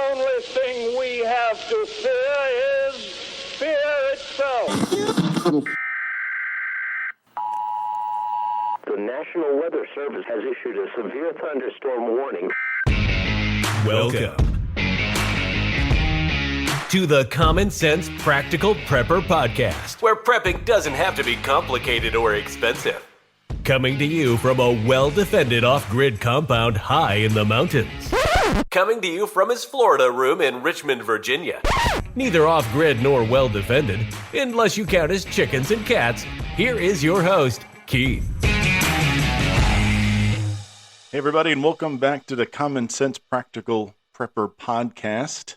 only thing we have to fear is fear itself. The National Weather Service has issued a severe thunderstorm warning. Welcome to the Common Sense Practical Prepper Podcast, where prepping doesn't have to be complicated or expensive. Coming to you from a well-defended off-grid compound high in the mountains. Coming to you from his Florida room in Richmond, Virginia. Neither off-grid nor well-defended, unless you count his chickens and cats. Here is your host, Keith. Hey everybody, and welcome back to the Common Sense Practical Prepper Podcast.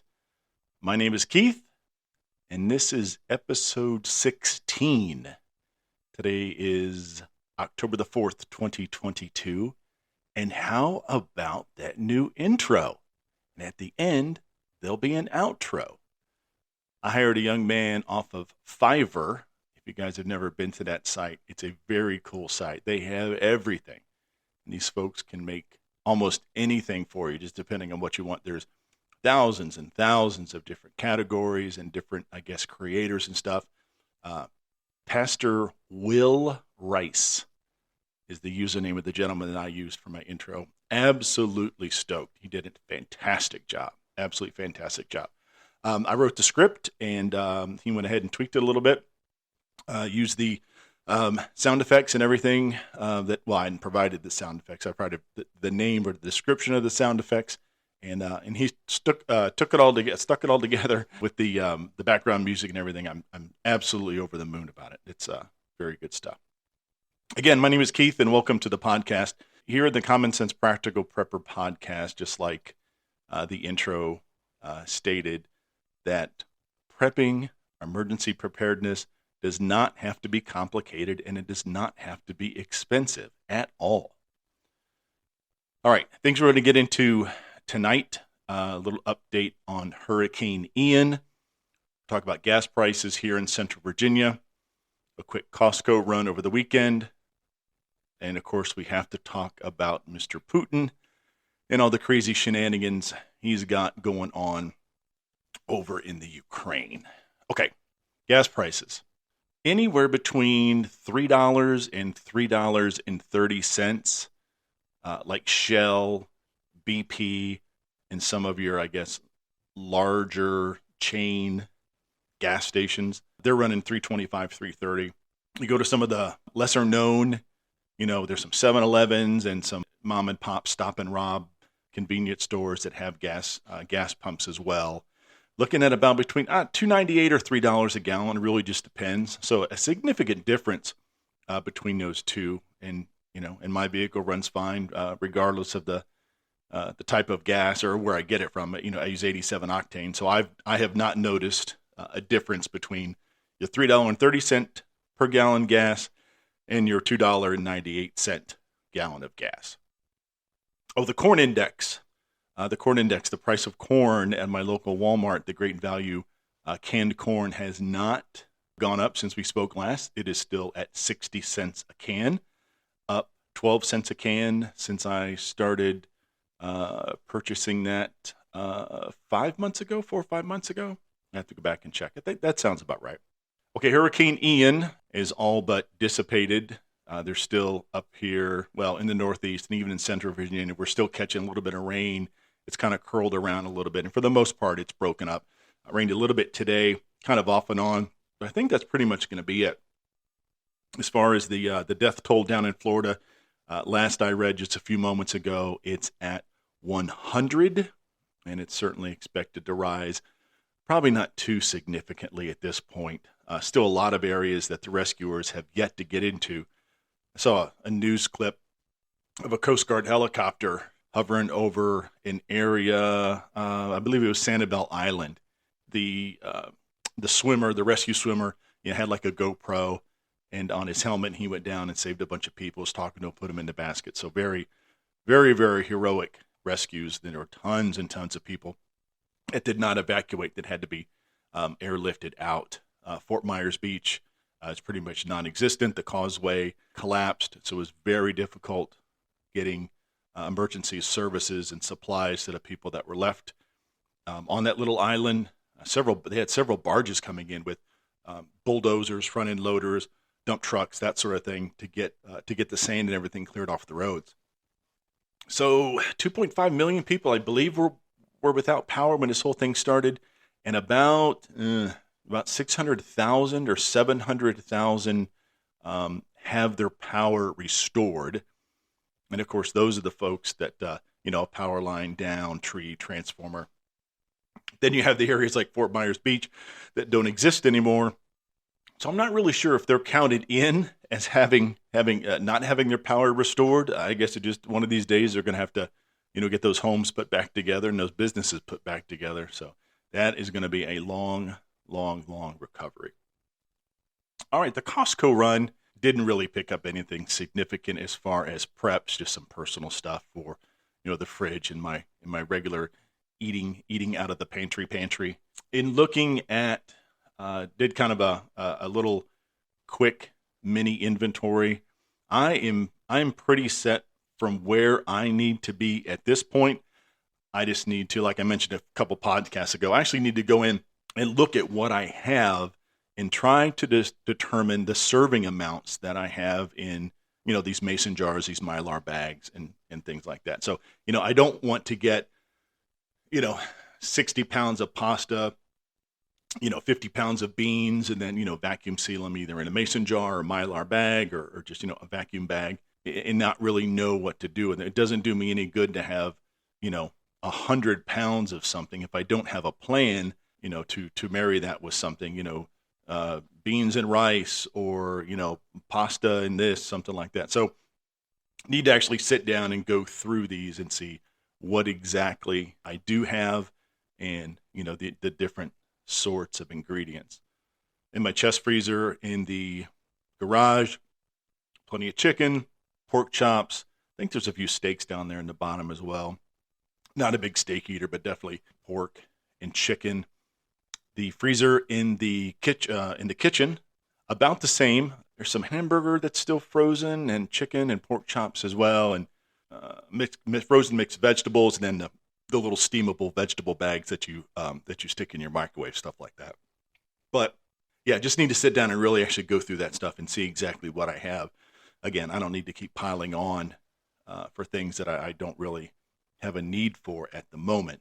My name is Keith, and this is episode 16. Today is October the 4th, 2022, and how about that new intro? And at the end, there'll be an outro. I hired a young man off of Fiverr. If you guys have never been to that site, it's a very cool site. They have everything. And these folks can make almost anything for you, just depending on what you want. There's thousands and thousands of different categories and different, creators and stuff. Pastor Will Rice is the username of the gentleman that I used for my intro. Absolutely stoked. He did a fantastic job. Absolutely fantastic job. I wrote the script, and he went ahead and tweaked it a little bit. Used the sound effects and everything I hadn't provided the sound effects. I provided the name or the description of the sound effects, and he stuck it all together with the background music and everything. I'm absolutely over the moon about it. It's very good stuff. Again, my name is Keith, and welcome to the podcast. Here at the Common Sense Practical Prepper Podcast, just like the intro stated, that prepping, emergency preparedness, does not have to be complicated, and it does not have to be expensive at all. All right, things we're going to get into tonight. A little update on Hurricane Ian. Talk about gas prices here in Central Virginia. A quick Costco run over the weekend. And, of course, we have to talk about Mr. Putin and all the crazy shenanigans he's got going on over in the Ukraine. Okay, gas prices. Anywhere between $3 and $3.30, like Shell, BP, and some of your, larger chain gas stations. They're running $3.25, $3.30. You go to some of the lesser known, there's some 7-Elevens and some mom and pop stop and rob convenience stores that have gas pumps as well. Looking at about between $2.98 or $3 a gallon. It really just depends. So a significant difference between those two. And and my vehicle runs fine regardless of the type of gas or where I get it from. I use 87 octane, so I have not noticed a difference between your $3.30 per gallon gas and your $2.98 gallon of gas. Oh, the corn index. The price of corn at my local Walmart, the Great Value canned corn, has not gone up since we spoke last. It is still at 60 cents a can, up 12 cents a can since I started purchasing that 5 months ago, 4 or 5 months ago. I have to go back and check. I think that sounds about right. Okay, Hurricane Ian is all but dissipated. They're still up here, in the Northeast and even in Central Virginia. We're still catching a little bit of rain. It's kind of curled around a little bit. And for the most part, it's broken up. It rained a little bit today, kind of off and on. But I think that's pretty much going to be it. As far as the death toll down in Florida, last I read just a few moments ago, it's at 100. And it's certainly expected to rise. Probably not too significantly at this point. Still a lot of areas that the rescuers have yet to get into. I saw a news clip of a Coast Guard helicopter hovering over an area, I believe it was Sanibel Island. The rescue swimmer, had like a GoPro, and on his helmet he went down and saved a bunch of people. Was talking to him, put them in the basket. So very, very, very heroic rescues. There were tons and tons of people that did not evacuate, that had to be airlifted out. Fort Myers Beach is pretty much non-existent. The causeway collapsed, so it was very difficult getting emergency services and supplies to the people that were left On that little island, they had several barges coming in with bulldozers, front end loaders, dump trucks, that sort of thing to get the sand and everything cleared off the roads. So 2.5 million people, I believe, were without power when this whole thing started, and about 600,000 or 700,000 have their power restored. And of course, those are the folks that power line down, tree, transformer. Then you have the areas like Fort Myers Beach that don't exist anymore. So I'm not really sure if they're counted in as having not having their power restored. I guess it's just one of these days they're going to have to, get those homes put back together and those businesses put back together. So that is going to be a long, long, long recovery. All right, the Costco run didn't really pick up anything significant as far as preps, just some personal stuff for, the fridge and my regular eating out of the pantry. In looking at, did kind of a little quick mini inventory. I am pretty set from where I need to be at this point. I just need to, like I mentioned a couple podcasts ago, I actually need to go in and look at what I have and try to determine the serving amounts that I have in, these mason jars, these Mylar bags, and things like that. So, I don't want to get, 60 pounds of pasta, 50 pounds of beans, and then, vacuum seal them either in a mason jar or Mylar bag or just, a vacuum bag, and not really know what to do with it. It doesn't do me any good to have, 100 pounds of something if I don't have a plan, to marry that with something, beans and rice or, pasta and this, something like that. So need to actually sit down and go through these and see what exactly I do have and, the different sorts of ingredients. In my chest freezer in the garage, plenty of chicken, pork chops. I think there's a few steaks down there in the bottom as well. Not a big steak eater, but definitely pork and chicken. The freezer in the kitchen, about the same. There's some hamburger that's still frozen, and chicken and pork chops as well, and frozen mixed vegetables, and then the little steamable vegetable bags that you stick in your microwave, stuff like that. But yeah, just need to sit down and really actually go through that stuff and see exactly what I have. Again, I don't need to keep piling on for things that I don't really have a need for at the moment.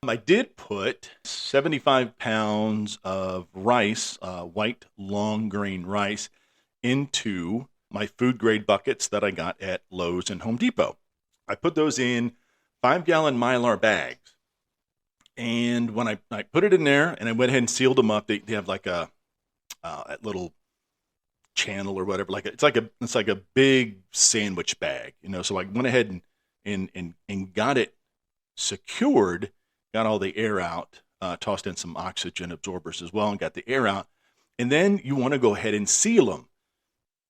I did put 75 pounds of rice, white long grain rice, into my food grade buckets that I got at Lowe's and Home Depot. I put those in 5-gallon Mylar bags. And when I put it in there and I went ahead and sealed them up, they have like a little channel or whatever. It's like a big sandwich bag, So I went ahead and got it secured, got all the air out, tossed in some oxygen absorbers as well, and got the air out. And then you want to go ahead and seal them.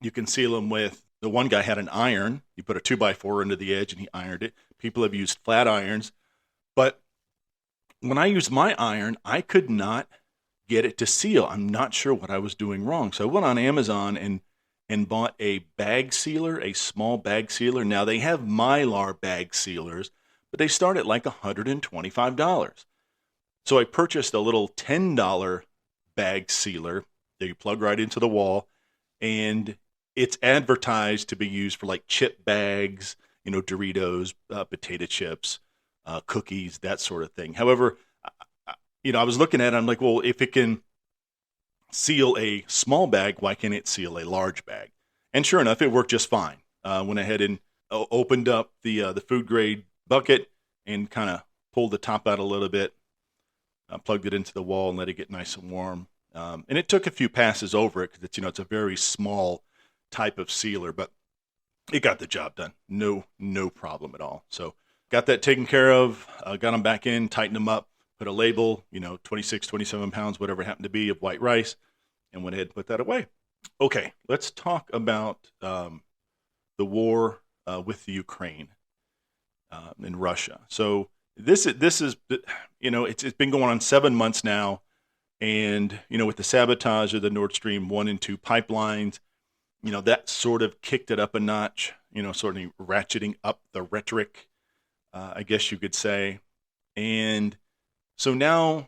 You can seal them with, the one guy had an iron. You put a 2x4 into the edge and he ironed it. People have used flat irons. But when I used my iron, I could not get it to seal. I'm not sure what I was doing wrong. So I went on Amazon and bought a bag sealer, a small bag sealer. Now they have Mylar bag sealers, but they start at like $125. So I purchased a little $10 bag sealer that you plug right into the wall, and it's advertised to be used for like chip bags, Doritos, potato chips, cookies, that sort of thing. However, I was looking at it, I'm like, well, if it can seal a small bag, why can't it seal a large bag? And sure enough, it worked just fine. Went ahead and opened up the food grade bucket and kind of pulled the top out a little bit, plugged it into the wall and let it get nice and warm. And it took a few passes over it because it's a very small type of sealer, but it got the job done. No problem at all. So got that taken care of, got them back in, tightened them up, put a label, 26, 27 pounds, whatever it happened to be, of white rice, and went ahead and put that away. Okay, let's talk about the war with the Ukraine in Russia. So this is it's been going on 7 months now, and with the sabotage of the Nord Stream 1 and 2 pipelines, that sort of kicked it up a notch, sort of ratcheting up the rhetoric, I guess you could say. And So now,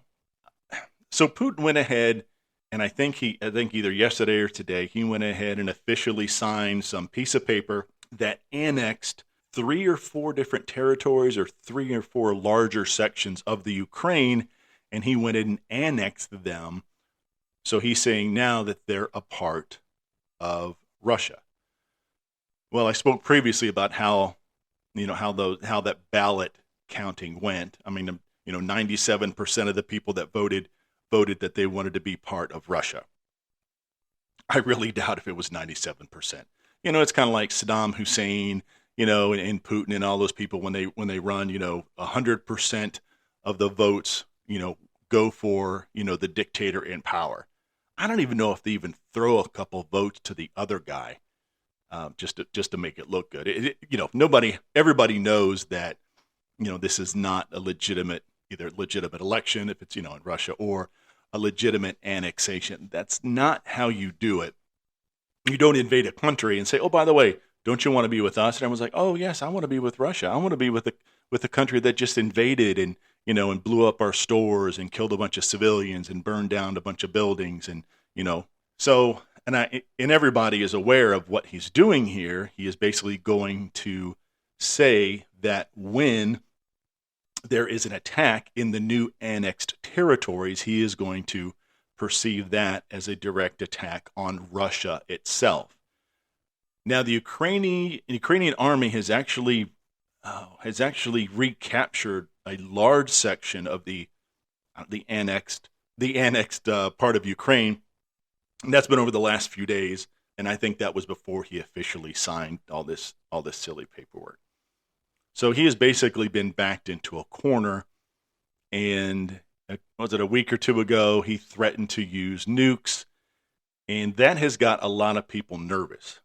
so Putin went ahead, and I think either yesterday or today, he went ahead and officially signed some piece of paper that annexed 3 or 4 different territories or 3 or 4 larger sections of the Ukraine, and he went in and annexed them. So he's saying now that they're a part of Russia. Well, I spoke previously about how that ballot counting went. I mean, 97% of the people that voted that they wanted to be part of Russia. I really doubt if it was 97%. It's kind of like Saddam Hussein, and Putin and all those people when they run, 100% of the votes, go for, the dictator in power. I don't even know if they even throw a couple votes to the other guy, just to make it look good. Everybody knows that, this is not a legitimate election if it's, in Russia, or a legitimate annexation. That's not how you do it. You don't invade a country and say, oh, by the way, don't you want to be with us? And everyone's like, oh, yes, I want to be with Russia. I want to be with the country that just invaded and, and blew up our stores and killed a bunch of civilians and burned down a bunch of buildings. And, so, and everybody is aware of what he's doing here. He is basically going to say that when there is an attack in the new annexed territories, he is going to perceive that as a direct attack on Russia itself. Now, the Ukrainian army has actually recaptured a large section of the annexed part of Ukraine, and that's been over the last few days. And I think that was before he officially signed all this silly paperwork. So he has basically been backed into a corner, and was it a week or two ago, he threatened to use nukes, and that has got a lot of people nervous.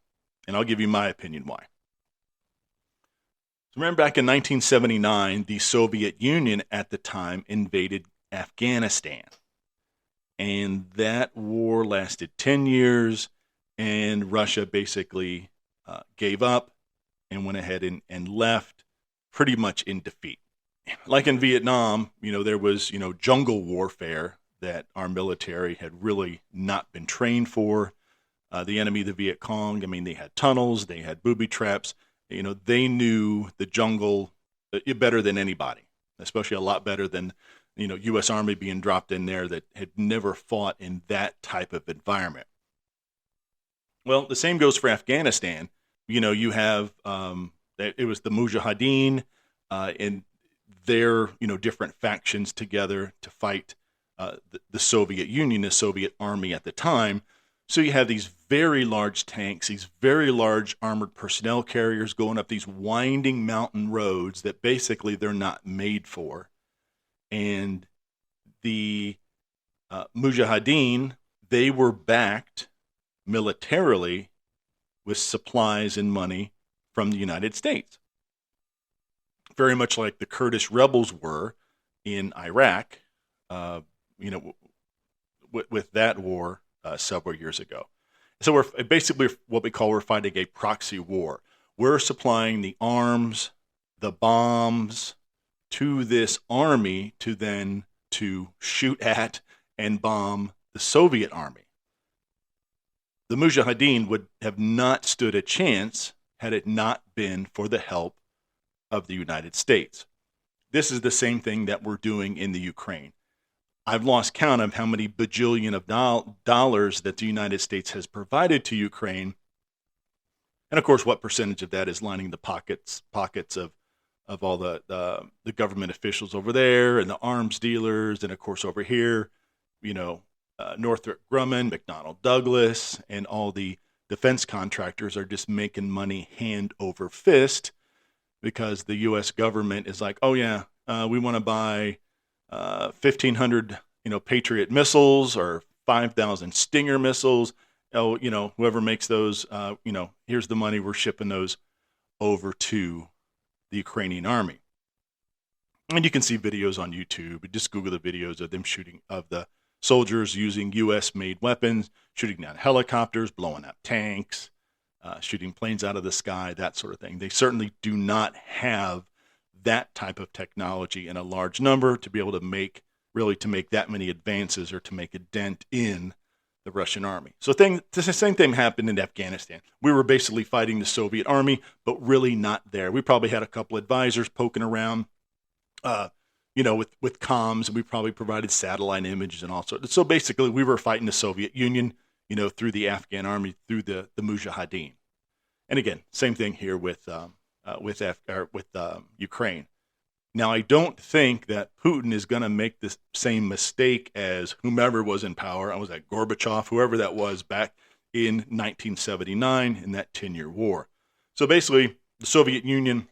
And I'll give you my opinion why. So remember back in 1979, the Soviet Union at the time invaded Afghanistan, and that war lasted 10 years, and Russia basically gave up and went ahead and left pretty much in defeat. Like in Vietnam, there was, jungle warfare that our military had really not been trained for. The enemy, the Viet Cong, they had tunnels, they had booby traps. They knew the jungle better than anybody, especially a lot better than, U.S. Army being dropped in there that had never fought in that type of environment. Well, the same goes for Afghanistan. You have, it was the Mujahideen, and their, different factions together to fight the Soviet Union, the Soviet army at the time. So you have these very large tanks, these very large armored personnel carriers going up these winding mountain roads that basically they're not made for. And the Mujahideen, they were backed militarily with supplies and money from the United States. Very much like the Kurdish rebels were in Iraq, with that war several years ago. So we're basically what we're fighting a proxy war. We're supplying the arms, the bombs to this army to shoot at and bomb the Soviet army. The Mujahideen would have not stood a chance had it not been for the help of the United States. This is the same thing that we're doing in the Ukraine. I've lost count of how many bajillion of dollars that the United States has provided to Ukraine. And of course, what percentage of that is lining the pockets of all the government officials over there and the arms dealers. And of course, over here, Northrop Grumman, McDonnell Douglas, and all the defense contractors are just making money hand over fist because the U.S. government is like, oh yeah, we want to buy 1,500, Patriot missiles or 5,000 Stinger missiles. Oh, whoever makes those, here's the money. We're shipping those over to the Ukrainian army. And you can see videos on YouTube. Just Google the videos of them shooting, of the soldiers using U.S.-made weapons, shooting down helicopters, blowing up tanks, shooting planes out of the sky, that sort of thing. They certainly do not have that type of technology in a large number to be able to make really to make that many advances or to make a dent in the Russian army. So the same thing happened in Afghanistan. We were basically fighting the Soviet army, but really not there. We probably had a couple advisors poking around, with comms, and we probably provided satellite images and all sorts. So basically, we were fighting the Soviet Union, through the Afghan army, through the Mujahideen. And again, same thing here with Ukraine. Now, I don't think that Putin is going to make the same mistake as whomever was in power. I was at Gorbachev, whoever that was back in 1979 in that 10-year war. So basically, the Soviet Union,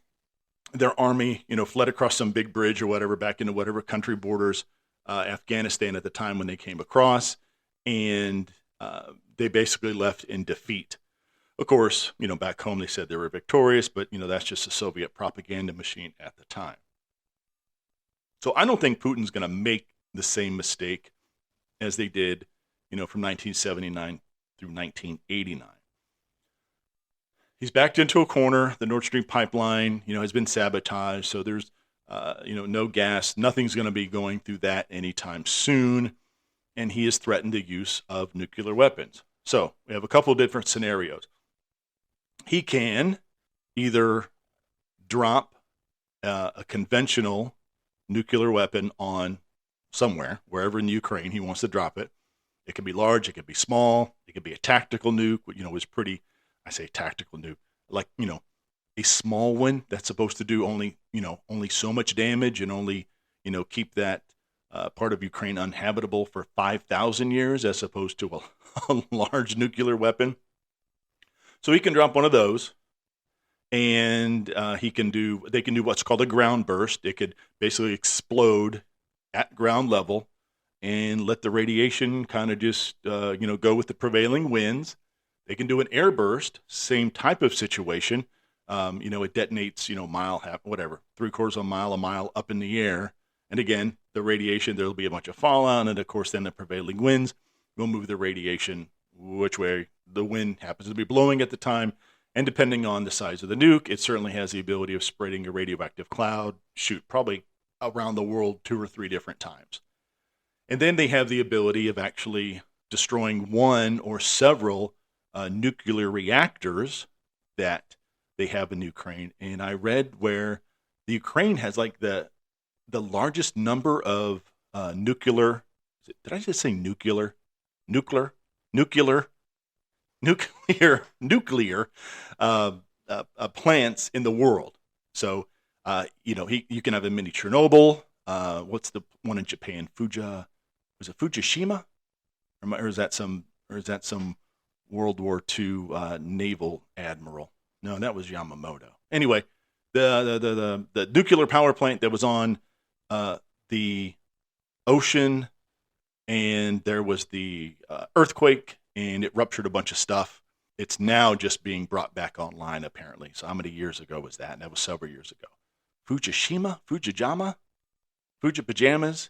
their army, fled across some big bridge or whatever back into whatever country borders Afghanistan at the time when they came across, and they basically left in defeat. Of course, back home they said they were victorious, but, that's just a Soviet propaganda machine at the time. So I don't think Putin's going to make the same mistake as they did, from 1979 through 1989. He's backed into a corner. The Nord Stream pipeline, has been sabotaged. So there's, no gas. Nothing's going to be going through that anytime soon. And he has threatened the use of nuclear weapons. So we have a couple of different scenarios. He can either drop a conventional nuclear weapon on somewhere, wherever in Ukraine he wants to drop it. It can be large, it can be small, it could be a tactical nuke, I say tactical nuke, like, a small one that's supposed to do only so much damage and only, keep that part of Ukraine uninhabitable for 5,000 years as opposed to a large nuclear weapon. So he can drop one of those. And they can do what's called a ground burst. It could basically explode at ground level and let the radiation kind of just, go with the prevailing winds. They can do an air burst, same type of situation. It detonates, mile, half, whatever, 3/4 of a mile up in the air. And again, the radiation, there'll be a bunch of fallout. And of course, then the prevailing winds will move the radiation which way the wind happens to be blowing at the time. And depending on the size of the nuke, it certainly has the ability of spreading a radioactive cloud, probably around the world 2 or 3 different times. And then they have the ability of actually destroying one or several nuclear reactors that they have in Ukraine. And I read where the Ukraine has like the largest number of nuclear, did I just say nuclear plants in the world. So, you can have a mini Chernobyl. What's the one in Japan? Was it Fukushima? Or is that some World War II naval admiral? No, that was Yamamoto. Anyway, the nuclear power plant that was on the ocean, and there was the earthquake, and it ruptured a bunch of stuff. It's now just being brought back online, apparently. So how many years ago was that? And that was several years ago. Fujijama? Fujipajamas?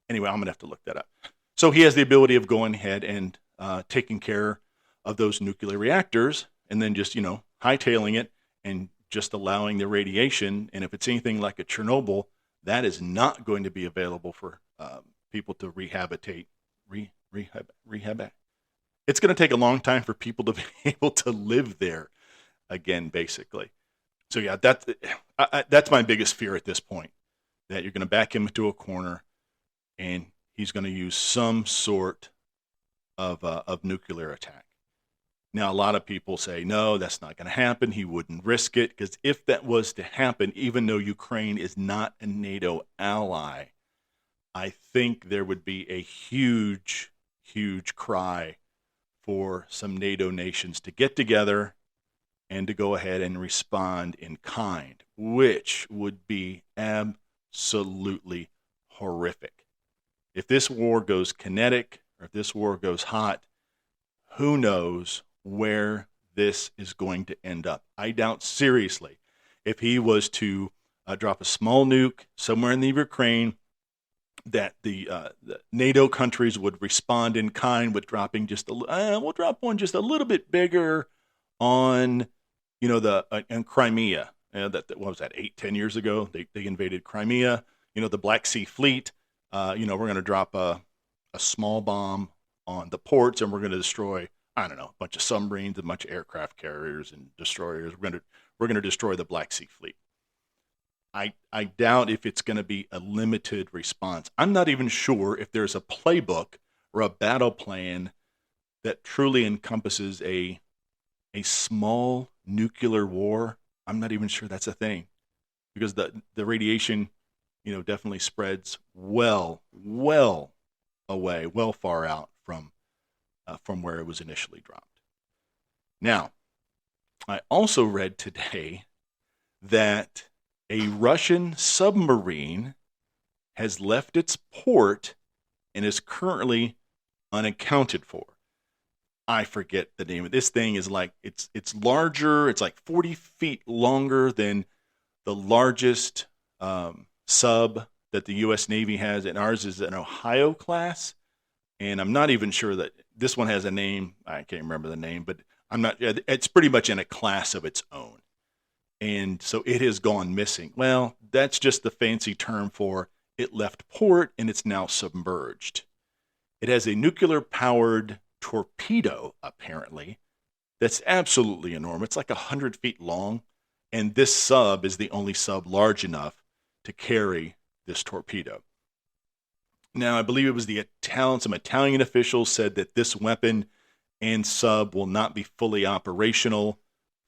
Anyway, I'm going to have to look that up. So he has the ability of going ahead and taking care of those nuclear reactors and then just, hightailing it and just allowing the radiation. And if it's anything like a Chernobyl, that is not going to be available for people to rehabilitate. Rehab. It's going to take a long time for people to be able to live there again, basically. So yeah, that's my biggest fear at this point, that you're going to back him into a corner and he's going to use some sort of nuclear attack. Now, a lot of people say, no, that's not going to happen. He wouldn't risk it, because if that was to happen, even though Ukraine is not a NATO ally, I think there would be a huge, huge cry for some NATO nations to get together and to go ahead and respond in kind, which would be absolutely horrific. If this war goes kinetic, or if this war goes hot, who knows where this is going to end up. I doubt seriously if he was to drop a small nuke somewhere in the Ukraine, that the NATO countries would respond in kind with dropping we'll drop one just a little bit bigger on, in Crimea. What was that, 8-10 years ago? They invaded Crimea. The Black Sea Fleet we're going to drop a small bomb on the ports, and we're going to destroy, I don't know, a bunch of submarines, a bunch of aircraft carriers and destroyers. We're going to destroy the Black Sea Fleet. I doubt if it's going to be a limited response. I'm not even sure if there's a playbook or a battle plan that truly encompasses a small nuclear war. I'm not even sure that's a thing, because the radiation, definitely spreads well away, well far out from where it was initially dropped. Now, I also read today that a Russian submarine has left its port and is currently unaccounted for. I forget the name of this thing. Is like it's larger. It's like 40 feet longer than the largest sub that the U.S. Navy has, and ours is an Ohio class. And I'm not even sure that this one has a name. I can't remember the name, but I'm not. It's pretty much in a class of its own. And so it has gone missing. Well, that's just the fancy term for it left port and it's now submerged. It has a nuclear-powered torpedo, apparently, that's absolutely enormous. It's like 100 feet long, and this sub is the only sub large enough to carry this torpedo. Now, I believe it was some Italian officials said that this weapon and sub will not be fully operational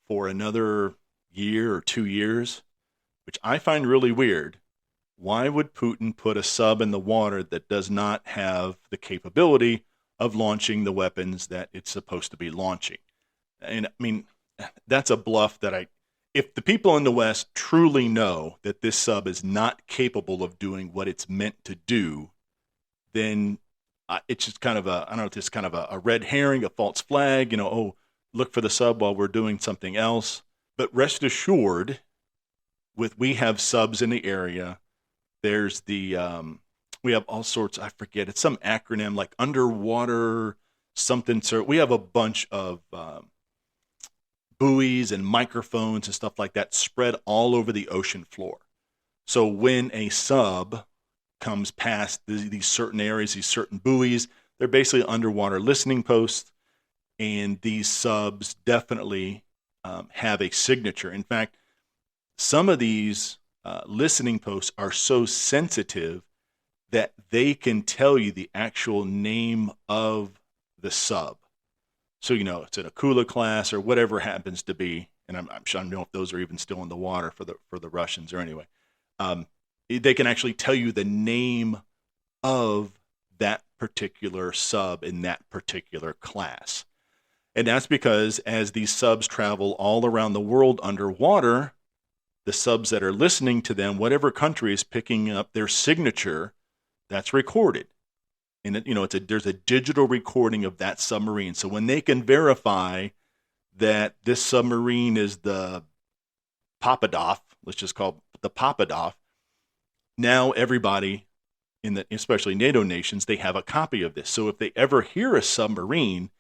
for another year or 2 years, which I find really weird. Why would Putin put a sub in the water that does not have the capability of launching the weapons that it's supposed to be launching? And I mean, that's a bluff that if the people in the West truly know that this sub is not capable of doing what it's meant to do, then it's just kind of I don't know if it's kind of a red herring, a false flag, look for the sub while we're doing something else. But rest assured, we have subs in the area. There's we have all sorts, I forget, it's some acronym like underwater something. So we have a bunch of buoys and microphones and stuff like that spread all over the ocean floor. So when a sub comes past these certain areas, these certain buoys, they're basically underwater listening posts, and these subs definitely have a signature. In fact, some of these listening posts are so sensitive that they can tell you the actual name of the sub. So, it's an Akula class or whatever it happens to be. And I'm sure I don't know if those are even still in the water for the Russians or anyway. They can actually tell you the name of that particular sub in that particular class. And that's because as these subs travel all around the world underwater, the subs that are listening to them, whatever country is picking up their signature, that's recorded. And there's a digital recording of that submarine. So when they can verify that this submarine is the Papadov, let's just call it the Papadov, now everybody especially NATO nations, they have a copy of this. So if they ever hear a submarine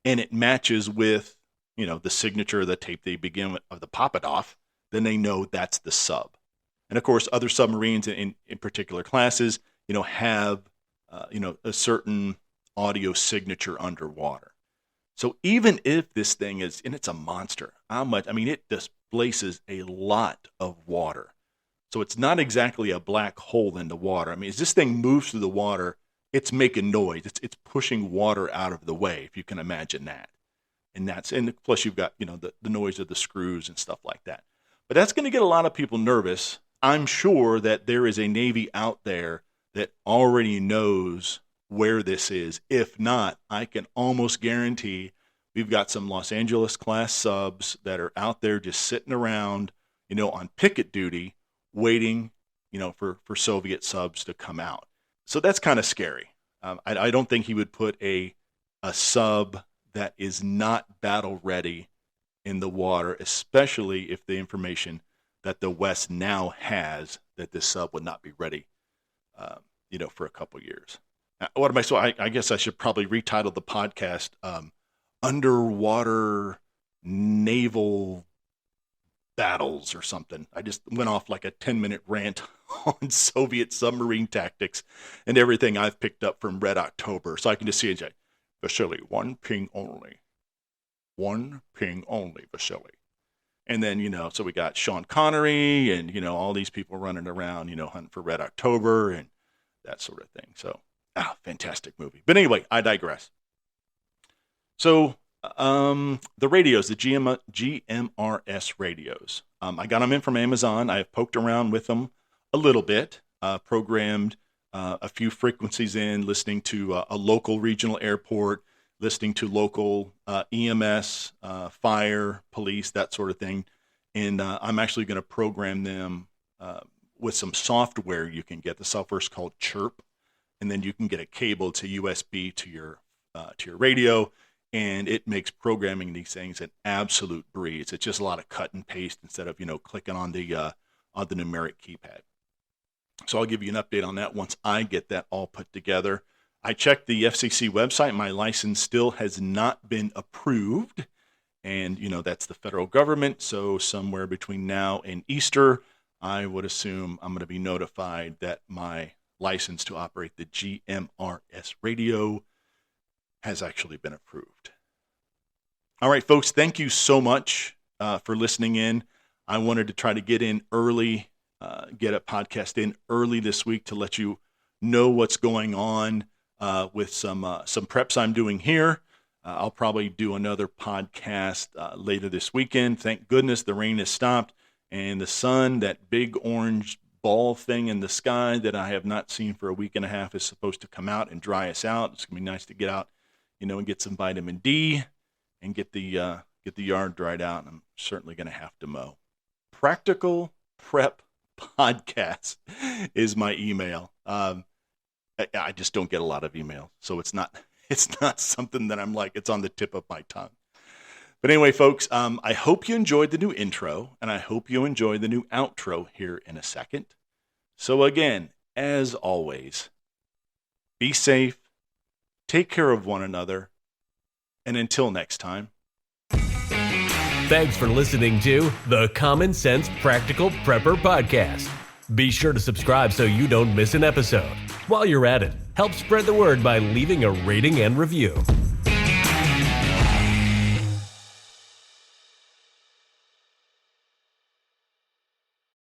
and it matches with, the signature of the tape they begin with of the Papadov, then they know that's the sub. And of course, other submarines in particular classes, have, a certain audio signature underwater. So even if this thing and it's a monster, it displaces a lot of water. So it's not exactly a black hole in the water. As this thing moves through the water, it's making noise. It's pushing water out of the way, if you can imagine that. And plus you've got, the noise of the screws and stuff like that. But that's going to get a lot of people nervous. I'm sure that there is a Navy out there that already knows where this is. If not, I can almost guarantee we've got some Los Angeles class subs that are out there just sitting around, on picket duty, waiting, for Soviet subs to come out. So that's kind of scary. I don't think he would put a sub that is not battle ready in the water, especially if the information that the West now has that this sub would not be ready, for a couple years. What am I? So I guess I should probably retitle the podcast "Underwater Naval battles or something. I just went off like a 10-minute rant on Soviet submarine tactics and everything I've picked up from Red October. So I can just see it. Vasily, one ping only. One ping only, Vasily. And then, so we got Sean Connery and, all these people running around, hunting for Red October and that sort of thing. So, fantastic movie. But anyway, I digress. So, the radios, the GMRS radios, I got them in from Amazon. I have poked around with them a little bit, programmed a few frequencies in, listening to a local regional airport, listening to local EMS, fire, police, that sort of thing. And I'm actually going to program them with some software you can get. The software is called Chirp. And then you can get a cable to USB to your radio. And it makes programming these things an absolute breeze. It's just a lot of cut and paste instead of, clicking on the numeric keypad. So I'll give you an update on that once I get that all put together. I checked the FCC website. My license still has not been approved. And, that's the federal government. So somewhere between now and Easter, I would assume I'm going to be notified that my license to operate the GMRS radio has actually been approved. All right, folks, thank you so much for listening in. I wanted to try to get in early, get a podcast in early this week to let you know what's going on with some preps I'm doing here. I'll probably do another podcast later this weekend. Thank goodness the rain has stopped and the sun, that big orange ball thing in the sky that I have not seen for a week and a half, is supposed to come out and dry us out. It's going to be nice to get out, and get some vitamin D and get the yard dried out. And I'm certainly going to have to mow. Practical Prep Podcast is my email. I just don't get a lot of email, so it's not something that I'm like, it's on the tip of my tongue. But anyway, folks, I hope you enjoyed the new intro, and I hope you enjoy the new outro here in a second. So again, as always, be safe, take care of one another, and until next time. Thanks for listening to the Common Sense Practical Prepper Podcast. Be sure to subscribe so you don't miss an episode. While you're at it, help spread the word by leaving a rating and review.